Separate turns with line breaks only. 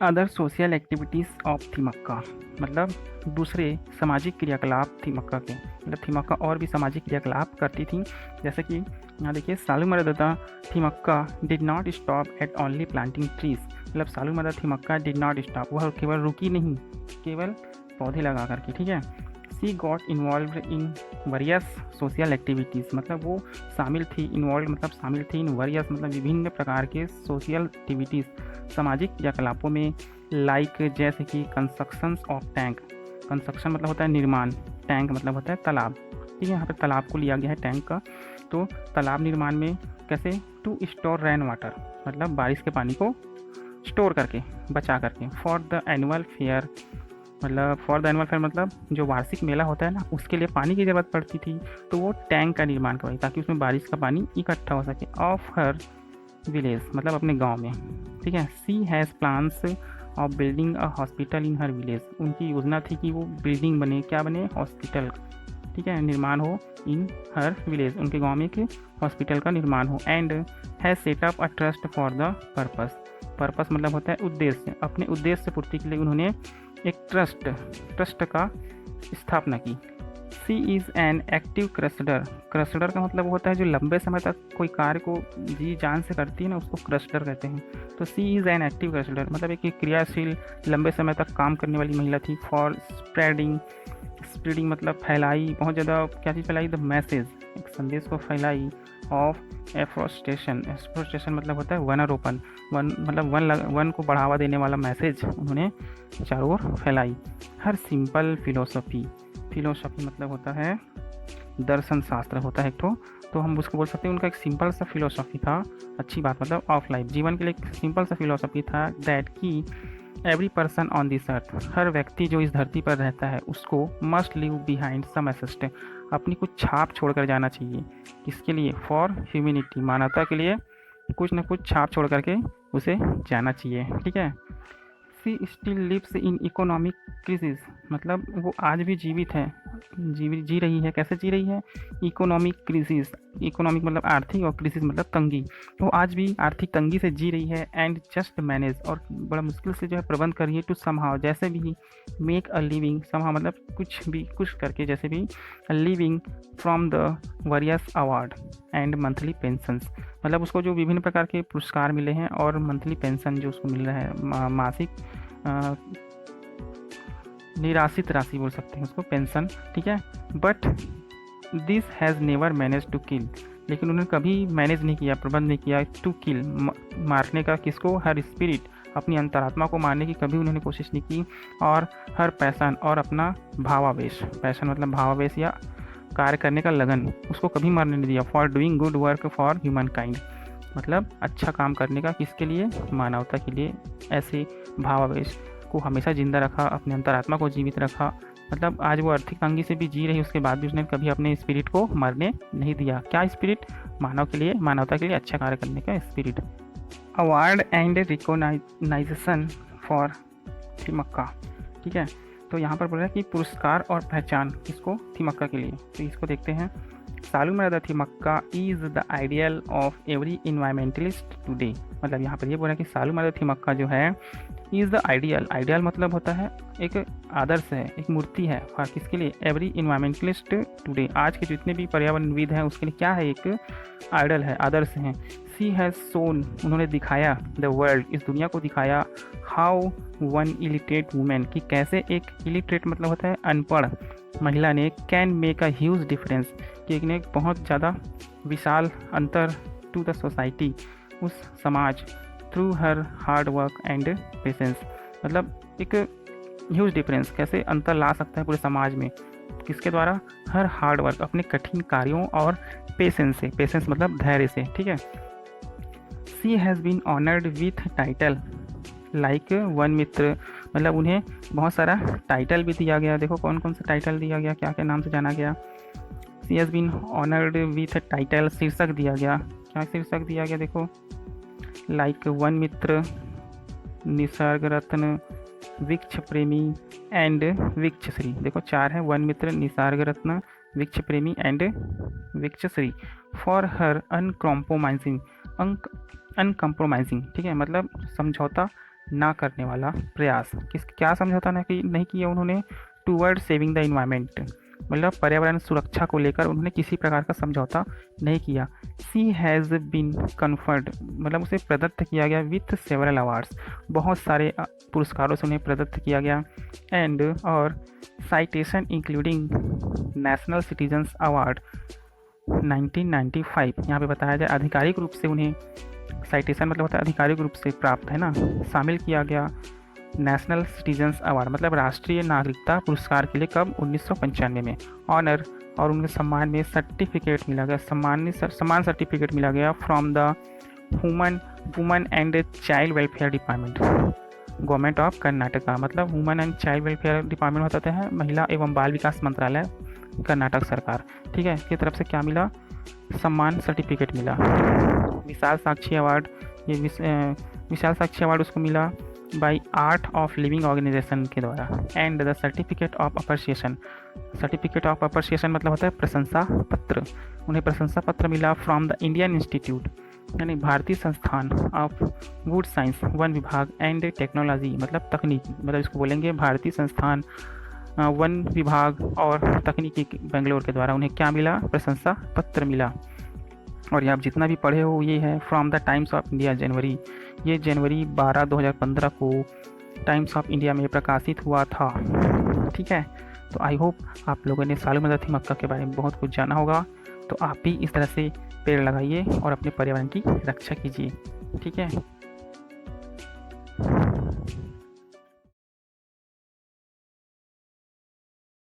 Other social activities of Thimmakka, मतलब दूसरे सामाजिक क्रियाकलाप थिमक्का के, मतलब थिमक्का और भी सामाजिक क्रियाकलाप करती थी। जैसे कि यहाँ देखिए, Saalumarada Thimmakka did not stop at only planting trees, मतलब Saalumarada Thimmakka did not stop, वह केवल रुकी नहीं केवल पौधे लगा करके, ठीक है। She got involve in various social activities, मतलब वो शामिल थी, इन्वॉल्व मतलब शामिल थी, इन वरियस मतलब विभिन्न प्रकार के सोशल एक्टिविटीज़ सामाजिक क्रियाकलापों में, लाइक जैसे कि कंस्ट्रक्शंस ऑफ टैंक, कंस्ट्रक्शन मतलब होता है निर्माण, टैंक मतलब होता है तालाब, ठीक है। यहाँ पर तालाब को लिया गया है टैंक का। तो तालाब निर्माण में कैसे, टू स्टोर रेन वाटर, मतलब बारिश के पानी को स्टोर करके बचा करके, फॉर द एनुअल फेयर, मतलब फॉर द एनुअल फेयर मतलब जो वार्षिक मेला होता है ना, उसके लिए पानी की ज़रूरत पड़ती थी, तो वो टैंक का निर्माण करवाई ताकि उसमें बारिश का पानी इकट्ठा हो सके। ऑफ हर विलेज मतलब अपने गांव में, ठीक है। She has plans of building a hospital in her village, उनकी योजना थी कि वो बिल्डिंग बने, क्या बने, हॉस्पिटल, ठीक है, निर्माण हो इन हर विलेज, उनके गांव में एक हॉस्पिटल का निर्माण हो। And has set up a trust for the purpose, purpose मतलब होता है उद्देश्य, अपने उद्देश्य पूर्ति के लिए उन्होंने एक ट्रस्ट का स्थापना की। सी इज़ एन एक्टिव क्रस्टर, क्रस्टर का मतलब होता है जो लंबे समय तक कोई कार्य को जी जान से करती है ना, उसको क्रस्टर कहते हैं। तो सी इज़ एन एक्टिव क्रस्टर मतलब एक क्रियाशील लंबे समय तक काम करने वाली महिला थी। फॉर स्प्रेडिंग, स्प्रेडिंग मतलब फैलाई, बहुत ज़्यादा क्या चीज़ फैलाई, द मैसेज, एक संदेश को फैलाई। ऑफ एफोरेस्टेशन, एफोरेस्टेशन मतलब होता है वनारोपण, वन मतलब वन को बढ़ावा देने वाला मैसेज उन्होंने चारों ओर फैलाई। हर सिंपल फिलोसफी, फिलोसफी मतलब होता है दर्शन शास्त्र होता है एक तो हम उसको बोल सकते हैं उनका एक सिंपल सा फिलोसफी था, अच्छी बात मतलब ऑफ लाइफ, जीवन के लिए एक सिंपल सा फिलोसफी था, दैट की every person on this earth, हर व्यक्ति जो इस धरती पर रहता है उसको must leave behind some asset, अपनी कुछ छाप छोड़कर जाना चाहिए। किसके लिए, फॉर ह्यूमैनिटी, मानवता के लिए कुछ न कुछ छाप छोड़ करके उसे जाना चाहिए, ठीक है। She still lives in economic crisis, मतलब वो आज भी जीवित है, जी रही है, कैसे जी रही है, इकोनॉमिक क्रिसिस, इकोनॉमिक मतलब आर्थिक और क्रिसिस मतलब तंगी, वो आज भी आर्थिक तंगी से जी रही है। एंड जस्ट मैनेज, और बड़ा मुश्किल से जो है प्रबंध कर रही है, टू समहाउ जैसे भी, मेक अ लिविंग, समहाउ मतलब कुछ भी कुछ करके, जैसे भी, living from the various award and monthly pensions, मतलब उसको जो विभिन्न प्रकार के पुरस्कार मिले हैं और मंथली पेंशन जो उसको मिल रहा है, मासिक निराशित राशि बोल सकते हैं उसको, पेंशन, ठीक है। But this has never manage to kill, लेकिन उन्होंने कभी मैनेज नहीं किया, प्रबंध नहीं किया, टू किल मारने का, किसको, हर स्पिरिट, अपनी अंतरात्मा को मारने की कभी उन्होंने कोशिश नहीं की। और हर पैशन, और अपना भावावेश, पैशन मतलब भावावेश या कार्य करने का लगन, उसको कभी मरने नहीं दिया। For doing good work for human kind, मतलब अच्छा काम करने का, किसके लिए, मानवता के लिए, ऐसे भावावेश को हमेशा जिंदा रखा, अपने अंतरात्मा को जीवित रखा। मतलब आज वो आर्थिक तंगी से भी जी रही, उसके बाद भी उसने कभी अपने स्पिरिट को मरने नहीं दिया। क्या स्पिरिट, मानव के लिए, मानवता के लिए अच्छा कार्य करने का spirit. Award and recognition for Thimmakka, ठीक है। तो यहाँ पर बोल रहा है कि पुरस्कार और पहचान किसको, थिमक्का के लिए, तो इसको देखते हैं। Saalumarada Thimmakka is the ideal of every environmentalist today, मतलब यहाँ पर ये बोल रहा है कि सालूमरदा थिमक्का जो है, इज़ द आइडियल, आइडियल मतलब होता है एक आदर्श है, एक मूर्ति है, और किसके लिए, एवरी इन्वायरमेंटलिस्ट टुडे, आज के जितने भी पर्यावरणविद हैं उसके लिए क्या है, एक आइडल है, आदर्श हैं। सी हैज़ सोन, उन्होंने दिखाया, द वर्ल्ड, इस दुनिया को दिखाया, हाउ वन इलिटरेट वुमेन, कि कैसे एक इलिटरेट मतलब होता है अनपढ़ महिला ने, can make a huge difference, कि एक ने बहुत ज़्यादा विशाल अंतर, टू द सोसाइटी, उस समाज, through her hard work and patience, मतलब एक ह्यूज डिफरेंस, कैसे अंतर ला सकता है पूरे समाज में, किसके द्वारा, हर हार्ड वर्क, अपने कठिन कार्यों और पेशेंस से, पेशेंस मतलब धैर्य से, ठीक है। She has been honoured with title like Vana Mitra, मतलब उन्हें बहुत सारा टाइटल भी दिया गया, देखो कौन कौन सा टाइटल दिया गया, क्या क्या नाम से जाना गया। She has been honoured with title, शीर्षक दिया गया, क्या शीर्षक दिया गया, देखो, लाइक वन मित्र, निसर्ग रत्न, वृक्ष प्रेमी एंड वृक्षश्री, देखो चार है, one Mitra, Nisarga Ratna, Vriksha Premi and Vrikshashri. For her uncompromising, uncompromising, ठीक है, मतलब समझौता ना करने वाला प्रयास। किस क्या समझौता ना कि नहीं किया उन्होंने? टूवर्ड सेविंग द इन्वायरमेंट, मतलब पर्यावरण सुरक्षा को लेकर उन्होंने किसी प्रकार का समझौता नहीं किया। सी हैज़ बीन कन्फर्ड, मतलब उसे प्रदत्त किया गया विथ सेवरल अवार्ड्स, बहुत सारे पुरस्कारों से उन्हें प्रदत्त किया गया। एंड और citation including national citizens award 1995, यहाँ पे बताया जाए आधिकारिक रूप से उन्हें साइटेशन मतलब होता है आधिकारिक रूप से प्राप्त है ना, शामिल किया गया नेशनल सिटीजन्स अवार्ड मतलब राष्ट्रीय नागरिकता पुरस्कार के लिए। कब? 1995 में। ऑनर और उनके सम्मान में सर्टिफिकेट मिला गया, सम्मान सर्टिफिकेट मिला गया from the woman and child welfare department, government of Karnataka, मतलब woman and child welfare department होता है महिला एवं बाल विकास मंत्रालय, कर्नाटक सरकार। ठीक है, इसकी तरफ से क्या मिला? सम्मान सर्टिफिकेट मिला। विशाल साक्षी अवार्ड, ये विशाल साक्षी अवार्ड उसको मिला by art of living organisation के द्वारा। And the certificate of appreciation, certificate of appreciation मतलब होता है प्रशंसा पत्र, उन्हें प्रशंसा पत्र मिला फ्रॉम द इंडियन इंस्टीट्यूट, यानी भारतीय संस्थान ऑफ गुड साइंस वन विभाग एंड टेक्नोलॉजी, मतलब तकनीकी, मतलब इसको बोलेंगे भारतीय संस्थान वन विभाग और तकनीकी बेंगलोर के द्वारा उन्हें क्या मिला? प्रशंसा पत्र मिला। और ये आप जितना भी पढ़े हो ये है from the Times of India January, ये जनवरी 12 2015 को टाइम्स ऑफ इंडिया में प्रकाशित हुआ था। ठीक है, तो आई होप आप लोगों ने सालूमरदा थिमक्का के बारे में बहुत कुछ जाना होगा। तो आप भी इस तरह से पेड़ लगाइए और अपने पर्यावरण की रक्षा कीजिए। ठीक है।